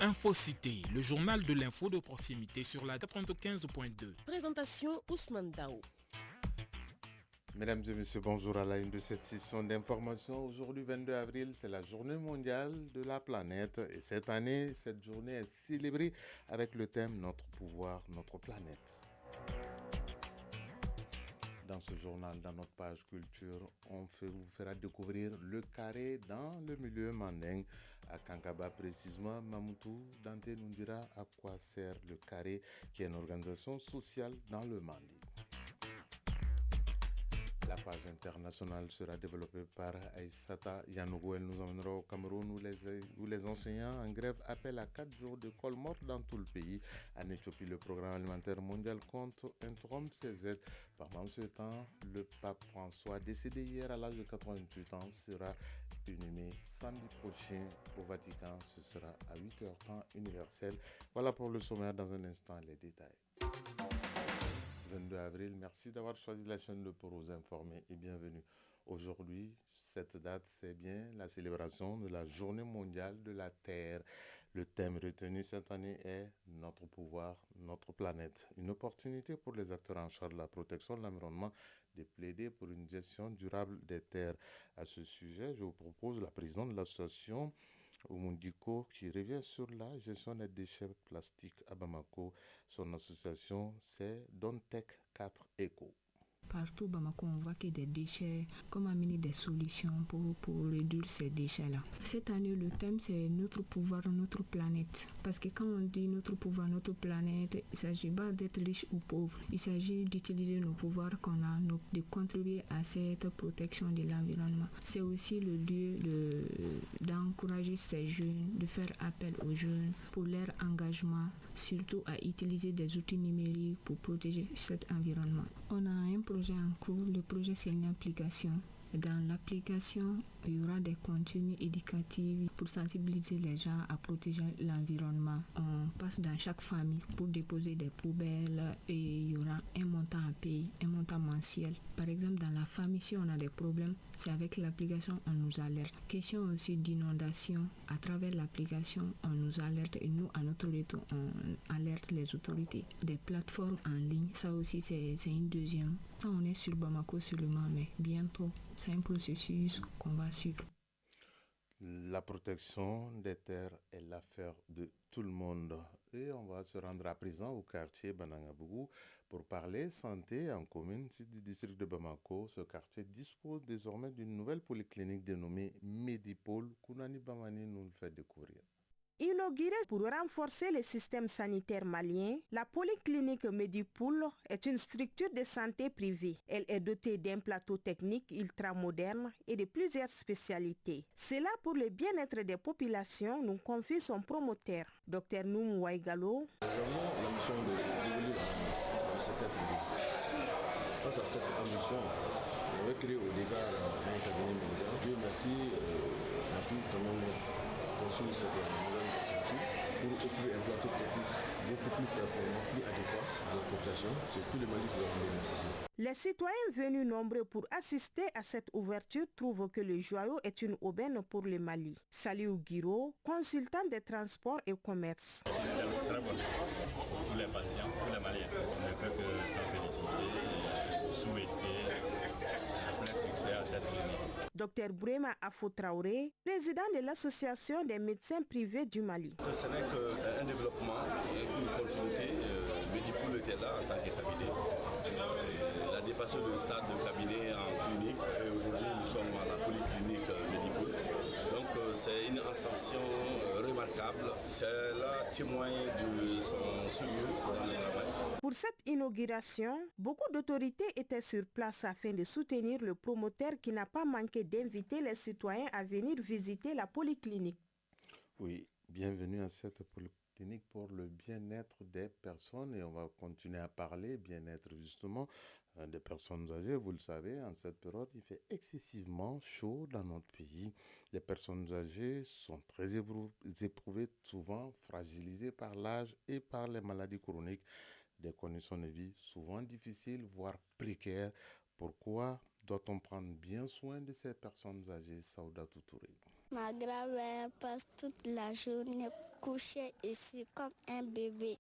InfoCité, le journal de l'info de proximité sur la 95.2. Présentation Ousmane Dao. Mesdames et messieurs, bonjour à la une de cette session d'information. Aujourd'hui, 22 avril, c'est la journée mondiale de la planète. Et cette année, cette journée est célébrée avec le thème « Notre pouvoir, notre planète ». Dans ce journal, dans notre page culture, on vous fera découvrir le carré dans le milieu mandingue. À Kankaba précisément, Mamoutou Dante nous dira à quoi sert le carré, qui est une organisation sociale dans le Mali. La page internationale sera développée par Aïssata Yanougou. Elle nous emmènera au Cameroun où les enseignants en grève appellent à 4 jours de col morte dans tout le pays. En Éthiopie, le programme alimentaire mondial compte interrompre ses aides. Pendant ce temps, le pape François, décédé hier à l'âge de 88 ans, sera inhumé samedi prochain au Vatican. Ce sera à 8h temps universel. Voilà pour le sommaire. Dans un instant, les détails. 22 avril, merci d'avoir choisi la chaîne Le pour vous informer et bienvenue. Aujourd'hui, cette date, c'est bien la célébration de la Journée mondiale de la Terre. Le thème retenu cette année est « Notre pouvoir, notre planète ». Une opportunité pour les acteurs en charge de la protection de l'environnement de plaider pour une gestion durable des terres. À ce sujet, je vous propose la présidente de l'association Oumundiko qui revient sur la gestion des déchets plastiques à Bamako. Son association, c'est Dontech 4 Eco. Partout au Bamako, on voit qu'il y a des déchets, comment amener des solutions pour réduire ces déchets-là. Cette année, le thème, c'est notre pouvoir, notre planète. Parce que quand on dit notre pouvoir, notre planète, il ne s'agit pas d'être riche ou pauvre. Il s'agit d'utiliser nos pouvoirs qu'on a, de contribuer à cette protection de l'environnement. C'est aussi le lieu d'encourager ces jeunes, de faire appel aux jeunes pour leur engagement, surtout à utiliser des outils numériques pour protéger cet environnement. On a un projet en cours, le projet c'est une application. Dans l'application, il y aura des contenus éducatifs pour sensibiliser les gens à protéger l'environnement. On passe dans chaque famille pour déposer des poubelles et il y aura un montant à payer, un montant mensuel. Par exemple, dans la famille, si on a des problèmes, c'est avec l'application, on nous alerte. Question aussi d'inondation, à travers l'application, on nous alerte et nous, à notre retour, on alerte les autorités. Des plateformes en ligne, ça aussi, c'est une deuxième. Ça, on est sur Bamako seulement, mais bientôt. C'est un processus qu'on va suivre. La protection des terres est l'affaire de tout le monde. Et on va se rendre à présent au quartier Banangabougou pour parler santé en commune du district de Bamako. Ce quartier dispose désormais d'une nouvelle polyclinique dénommée Medipôle. Kounani Bamani nous le fait découvrir. Inaugurée pour renforcer le système sanitaire malien, la polyclinique Medipôle est une structure de santé privée. Elle est dotée d'un plateau technique ultramoderne et de plusieurs spécialités. C'est là pour le bien-être des populations, nous confie son promoteur, Dr Noum Waigalo. Nous avons la mission de développer le secteur privé. Face à cette ambition, on avait créé au départ un cabinet médical. Dieu merci, on a pu quand même construire cette nouvelle structure pour offrir un plateau technique beaucoup plus performant, plus adéquat à la population. C'est tous les Mali qui vont bénéficier. Les citoyens venus nombreux pour assister à cette ouverture trouvent que le joyau est une aubaine pour le Mali. Saliou Guiro, consultant des transports et commerce. C'est une très bonne chose pour tous les patients, tous les Maliens. On ne peut que s'en féliciter et souhaiter plein succès à cette clinique. Dr Bourema Afo Traoré, président de l'association des médecins privés du Mali. Ce n'est qu'un développement et une continuité. Medipôle était là en tant que cabinet. Il a dépassé le stade de cabinet en clinique et aujourd'hui nous sommes à la polyclinique Medipôle. Donc c'est une ascension remarquable. C'est là témoin de son sérieux dans le travail. Pour cette inauguration, beaucoup d'autorités étaient sur place afin de soutenir le promoteur qui n'a pas manqué d'inviter les citoyens à venir visiter la polyclinique. Oui, bienvenue à cette polyclinique pour le bien-être des personnes et on va continuer à parler bien-être justement des personnes âgées. Vous le savez, en cette période, il fait excessivement chaud dans notre pays. Les personnes âgées sont très éprouvées, souvent fragilisées par l'âge et par les maladies chroniques. Des conditions de vie souvent difficiles, voire précaires. Pourquoi doit-on prendre bien soin de ces personnes âgées, Saouda Touré? Ma grand-mère passe toute la journée couchée ici comme un bébé.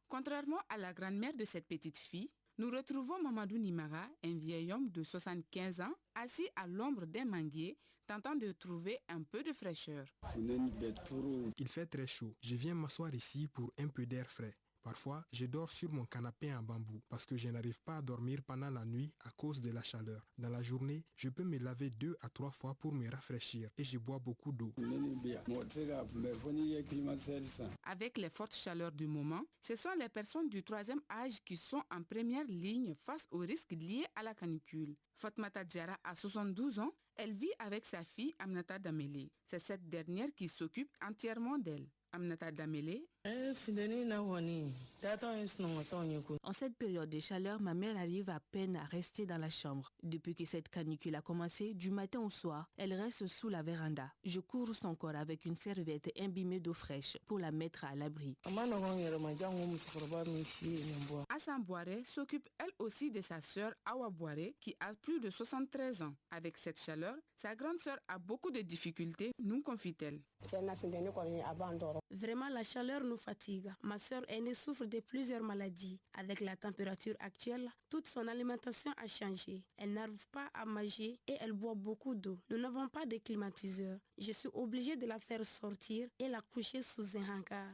Contrairement à la grand-mère de cette petite fille, nous retrouvons Mamadou Nimara, un vieil homme de 75 ans, assis à l'ombre d'un manguier, tentant de trouver un peu de fraîcheur. Il fait très chaud. Je viens m'asseoir ici pour un peu d'air frais. Parfois, je dors sur mon canapé en bambou parce que je n'arrive pas à dormir pendant la nuit à cause de la chaleur. Dans la journée, je peux me laver 2 à 3 fois pour me rafraîchir et je bois beaucoup d'eau. Avec les fortes chaleurs du moment, ce sont les personnes du 3e âge qui sont en première ligne face aux risques liés à la canicule. Fatmata Diara a 72 ans. Elle vit avec sa fille Aminata Damele. C'est cette dernière qui s'occupe entièrement d'elle. Aminata Damele. En cette période de chaleur, ma mère arrive à peine à rester dans la chambre. Depuis que cette canicule a commencé, du matin au soir, elle reste sous la véranda. Je couvre son corps avec une serviette imbibée d'eau fraîche pour la mettre à l'abri. Hassan Boire s'occupe elle aussi de sa sœur Awa Boire qui a plus de 73 ans. Avec cette chaleur, sa grande sœur a beaucoup de difficultés, nous confie-t-elle. Vraiment, la chaleur nous fatigue. Ma sœur aînée souffre de plusieurs maladies. Avec la température actuelle, toute son alimentation a changé. Elle n'arrive pas à manger et elle boit beaucoup d'eau. Nous n'avons pas de climatiseur. Je suis obligée de la faire sortir et la coucher sous un hangar.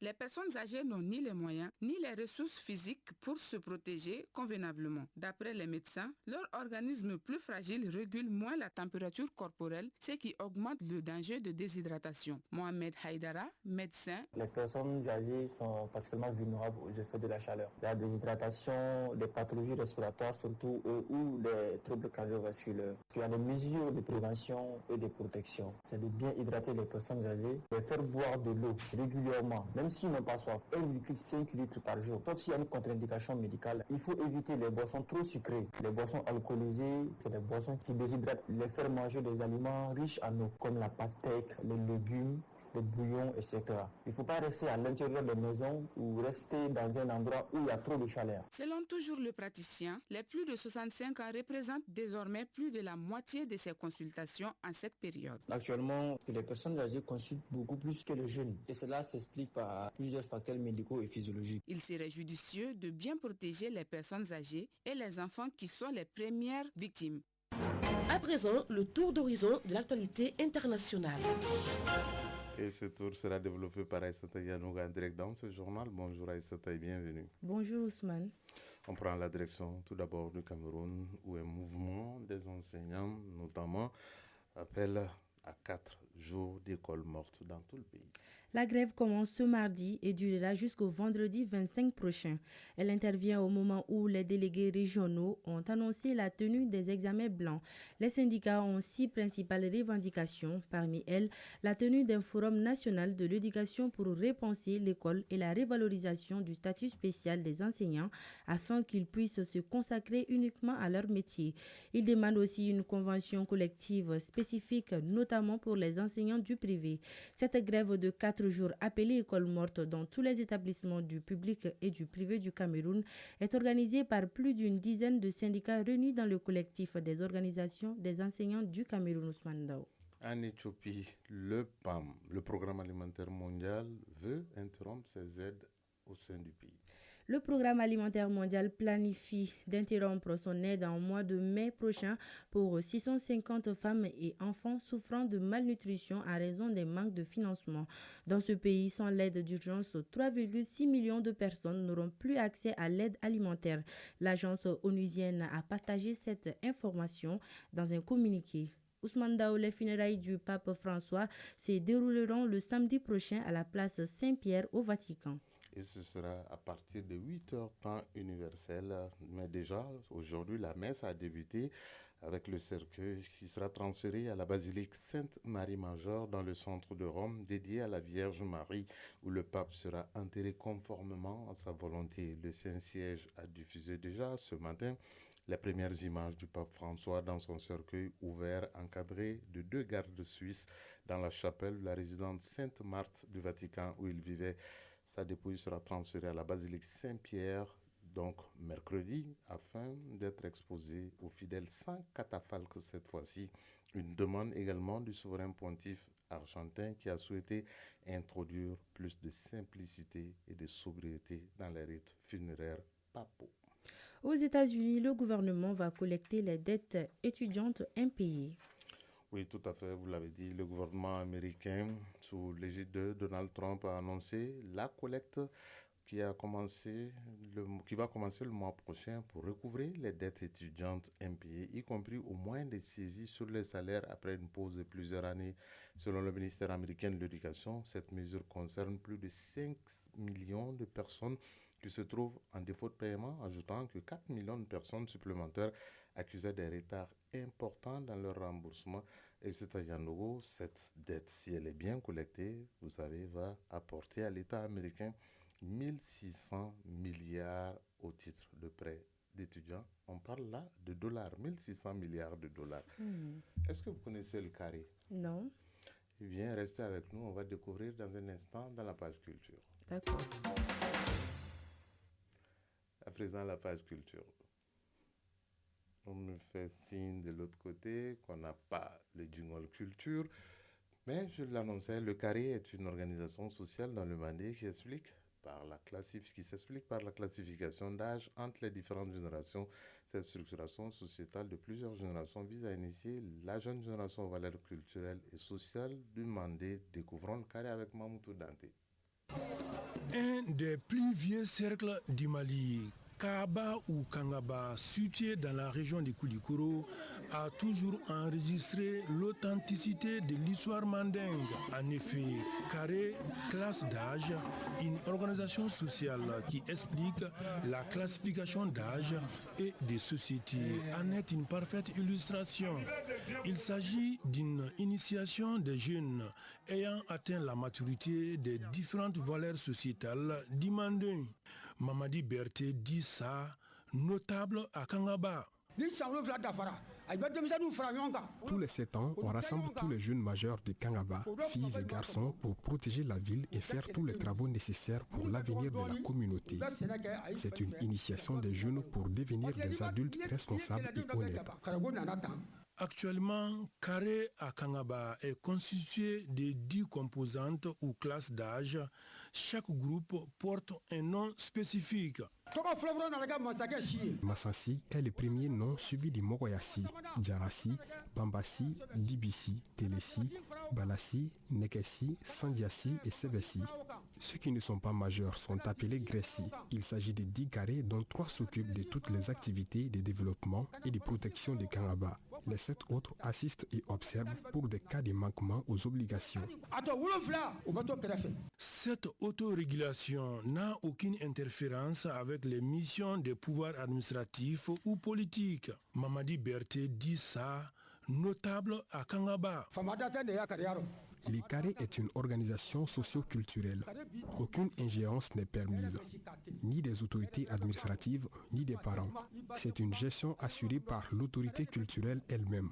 Les personnes âgées n'ont ni les moyens ni les ressources physiques pour se protéger convenablement. D'après les médecins, leur organisme plus fragile régule moins la température corporelle, ce qui augmente le danger de déshydratation. Mohamed Haïdara, médecin. Les personnes âgées sont particulièrement vulnérables aux effets de la chaleur. La déshydratation, des pathologies respiratoires surtout ou des troubles cardiovasculaires. Il y a des mesures de prévention et de protection. C'est de bien hydrater les personnes âgées, de faire boire de l'eau régulièrement, même s'ils n'ont pas soif, 1,5 litres par jour. Sauf s'il y a une contre-indication médicale, il faut éviter les boissons trop sucrées. Les boissons alcoolisées, c'est des boissons qui déshydratent. Les faire manger des aliments riches en eau, comme la pastèque, les légumes, des bouillons, etc. Il ne faut pas rester à l'intérieur de la maison ou rester dans un endroit où il y a trop de chaleur. Selon toujours le praticien, les plus de 65 ans représentent désormais plus de la moitié de ces consultations en cette période. Actuellement, les personnes âgées consultent beaucoup plus que les jeunes et cela s'explique par plusieurs facteurs médicaux et physiologiques. Il serait judicieux de bien protéger les personnes âgées et les enfants qui sont les premières victimes. À présent, le tour d'horizon de l'actualité internationale. Et ce tour sera développé par Aïssata Yanouga en direct dans ce journal. Bonjour Aïssata et bienvenue. Bonjour Ousmane. On prend la direction tout d'abord du Cameroun où un mouvement des enseignants notamment appelle à 4 jours d'école morte dans tout le pays. La grève commence ce mardi et durera jusqu'au vendredi 25 prochain. Elle intervient au moment où les délégués régionaux ont annoncé la tenue des examens blancs. Les syndicats ont 6 principales revendications. Parmi elles, la tenue d'un forum national de l'éducation pour repenser l'école et la revalorisation du statut spécial des enseignants afin qu'ils puissent se consacrer uniquement à leur métier. Ils demandent aussi une convention collective spécifique, notamment pour les enseignants du privé. Cette grève de 4 jours appelée école morte dans tous les établissements du public et du privé du Cameroun est organisée par plus d'une dizaine de syndicats réunis dans le collectif des organisations des enseignants du Cameroun. Ousmane Dao. En Éthiopie, le PAM, le Programme alimentaire mondial, veut interrompre ses aides au sein du pays. Le Programme alimentaire mondial planifie d'interrompre son aide en mois de mai prochain pour 650 femmes et enfants souffrant de malnutrition à raison des manques de financement. Dans ce pays, sans l'aide d'urgence, 3,6 millions de personnes n'auront plus accès à l'aide alimentaire. L'agence onusienne a partagé cette information dans un communiqué. Ousmane Dao, les funérailles du pape François se dérouleront le samedi prochain à la place Saint-Pierre au Vatican. Et ce sera à partir de 8h temps universel. Mais déjà, aujourd'hui, la messe a débuté avec le cercueil qui sera transféré à la basilique Sainte-Marie-Majeure dans le centre de Rome, dédié à la Vierge Marie, où le pape sera enterré conformément à sa volonté. Le Saint-Siège a diffusé déjà ce matin les premières images du pape François dans son cercueil ouvert, encadré de 2 gardes suisses dans la chapelle de la résidence Sainte-Marthe du Vatican où il vivait. Sa dépouille sera transférée à la basilique Saint-Pierre donc mercredi, afin d'être exposés aux fidèles sans catafalque cette fois-ci. Une demande également du souverain pontife argentin qui a souhaité introduire plus de simplicité et de sobriété dans les rites funéraires papaux. Aux États-Unis, le gouvernement va collecter les dettes étudiantes impayées. Oui, tout à fait, vous l'avez dit, le gouvernement américain, sous l'égide de Donald Trump, a annoncé la collecte qui va commencer le mois prochain pour recouvrer les dettes étudiantes impayées, y compris au moins des saisies sur les salaires après une pause de plusieurs années. Selon le ministère américain de l'Éducation, cette mesure concerne plus de 5 millions de personnes qui se trouvent en défaut de paiement, ajoutant que 4 millions de personnes supplémentaires accusaient des retards importants dans leur remboursement. Et c'est à Yanogo, cette dette, si elle est bien collectée, vous savez, va apporter à l'État américain 1600 milliards au titre de prêts d'étudiants. On parle là de dollars, 1600 milliards de dollars. Est-ce que vous connaissez le carré? Non. Eh bien, restez avec nous, on va découvrir dans un instant dans la page culture. D'accord. À présent, la page culture. On me fait signe de l'autre côté qu'on n'a pas le jingle culture, mais je l'annonçais, le carré est une organisation sociale dans le Mandé qui s'explique par la classification d'âge entre les différentes générations. Cette structuration sociétale de plusieurs générations vise à initier la jeune génération aux valeurs culturelles et sociales du Mandé. Découvrons le carré avec Mamoutou Dante. Un des plus vieux cercles du Mali, Kaaba ou Kangaba, situé dans la région de Koulikoro, a toujours enregistré l'authenticité de l'histoire mandingue. En effet, Carré, classe d'âge, une organisation sociale qui explique la classification d'âge et des sociétés, en est une parfaite illustration. Il s'agit d'une initiation des jeunes ayant atteint la maturité des différentes valeurs sociétales du mandingue. Mamadi Berté dit ça, notable à Kangaba. Tous les 7 ans, on rassemble tous les jeunes majeurs de Kangaba, filles et garçons, pour protéger la ville et faire tous les travaux nécessaires pour l'avenir de la communauté. C'est une initiation des jeunes pour devenir des adultes responsables et honnêtes. Actuellement, Carré à Kangaba est constitué de 10 composantes ou classes d'âge. Chaque groupe porte un nom spécifique. Massansi est le premier nom suivi de Mogoyassi, Djarassi, Bambassi, Dibissi, Telessi, Balassi, Nekessi, Sandiassi et Sebessi. Ceux qui ne sont pas majeurs sont appelés Gressi. Il s'agit de 10 carrés dont 3 s'occupent de toutes les activités de développement et de protection de Kangaba. Les 7 autres assistent et observent pour des cas de manquement aux obligations. Cette autorégulation n'a aucune interférence avec les missions des pouvoirs administratifs ou politiques. Mamadi Berté dit ça, notable à Kangaba. Le carré est une organisation socio-culturelle. Aucune ingérence n'est permise, ni des autorités administratives, ni des parents. C'est une gestion assurée par l'autorité culturelle elle-même.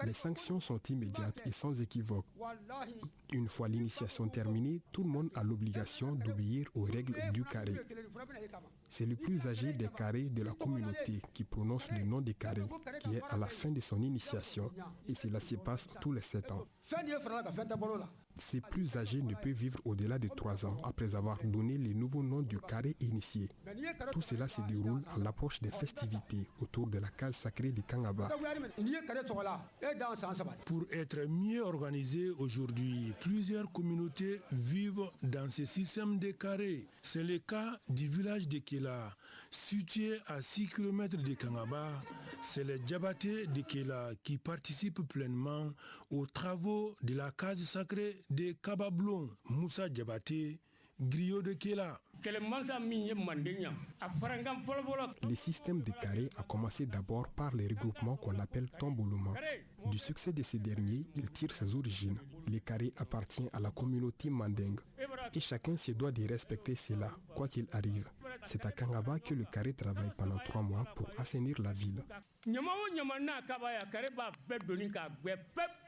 Les sanctions sont immédiates et sans équivoque. Une fois l'initiation terminée, tout le monde a l'obligation d'obéir aux règles du carré. C'est le plus âgé des carrés de la communauté qui prononce le nom des carrés, qui est à la fin de son initiation, et cela se passe tous les 7 ans. Ces plus âgés ne peuvent vivre au-delà de 3 ans après avoir donné les nouveaux noms du carré initié. Tout cela se déroule à l'approche des festivités autour de la case sacrée de Kangaba. Pour être mieux organisés aujourd'hui, plusieurs communautés vivent dans ce système de carrés. C'est le cas du village de Kela, situé à 6 km de Kangaba. C'est les Djabaté de Kela qui participent pleinement aux travaux de la case sacrée de Kabablon. Moussa Djabaté, griot de Kela. Le système de carrés a commencé d'abord par les regroupements qu'on appelle tomboloma. Du succès de ces derniers, il tire ses origines. Le carré appartient à la communauté mandingue et chacun se doit de respecter cela, quoi qu'il arrive. C'est à Kangaba que le carré travaille pendant 3 mois pour assainir la ville.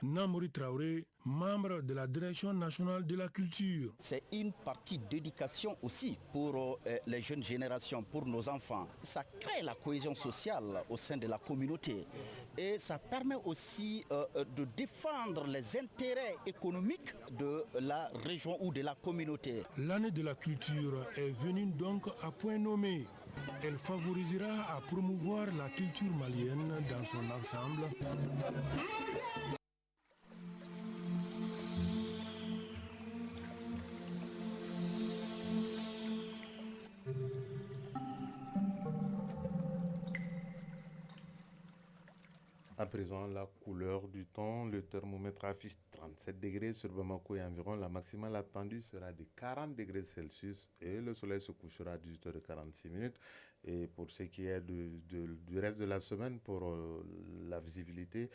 Namouri Traoré, membre de la Direction nationale de la culture. C'est une partie d'éducation aussi pour les jeunes générations, pour nos enfants. Ça crée la cohésion sociale au sein de la communauté et ça permet aussi de défendre les intérêts économiques de la région ou de la communauté. L'année de la culture est venue donc à point nommé. Elle favorisera à promouvoir la culture malienne dans son ensemble. À présent, la couleur du temps, le thermomètre affiche 37 degrés sur Bamako et environ. La maximale attendue sera de 40 degrés Celsius et le soleil se couchera à 18h46. Et pour ce qui est du reste de la semaine, pour la visibilité,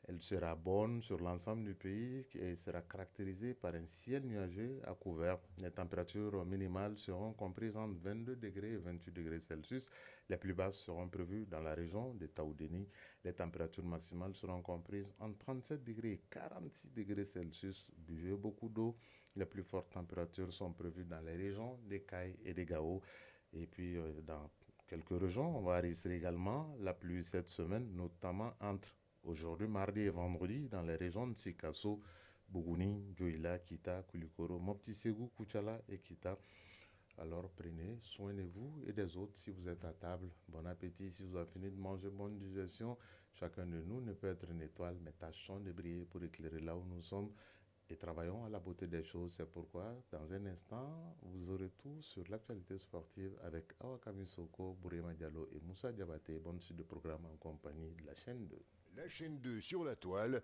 elle sera bonne sur l'ensemble du pays et sera caractérisée par un ciel nuageux à couvert. Les températures minimales seront comprises entre 22 degrés et 28 degrés Celsius. Les plus basses seront prévues dans la région de Taoudéni. Les températures maximales seront comprises entre 37 degrés et 46 degrés Celsius. Buvez beaucoup d'eau. Les plus fortes températures sont prévues dans les régions des Cailles et des Gao. Et puis dans quelques régions, on va enregistrer également la pluie cette semaine, notamment entre aujourd'hui, mardi et vendredi, dans les régions de Sikasso, Bougouni, Djoïla, Kita, Koulikoro, Mopti Ségou, Kouchala et Kita. Alors prenez soin de vous et des autres si vous êtes à table. Bon appétit si vous avez fini de manger, bonne digestion. Chacun de nous ne peut être une étoile, mais tâchons de briller pour éclairer là où nous sommes et travaillons à la beauté des choses. C'est pourquoi, dans un instant, vous aurez tout sur l'actualité sportive avec Awa Kamisoko, Bourema Diallo et Moussa Diabaté. Bonne suite de programme en compagnie de la chaîne 2. La chaîne 2 sur la toile,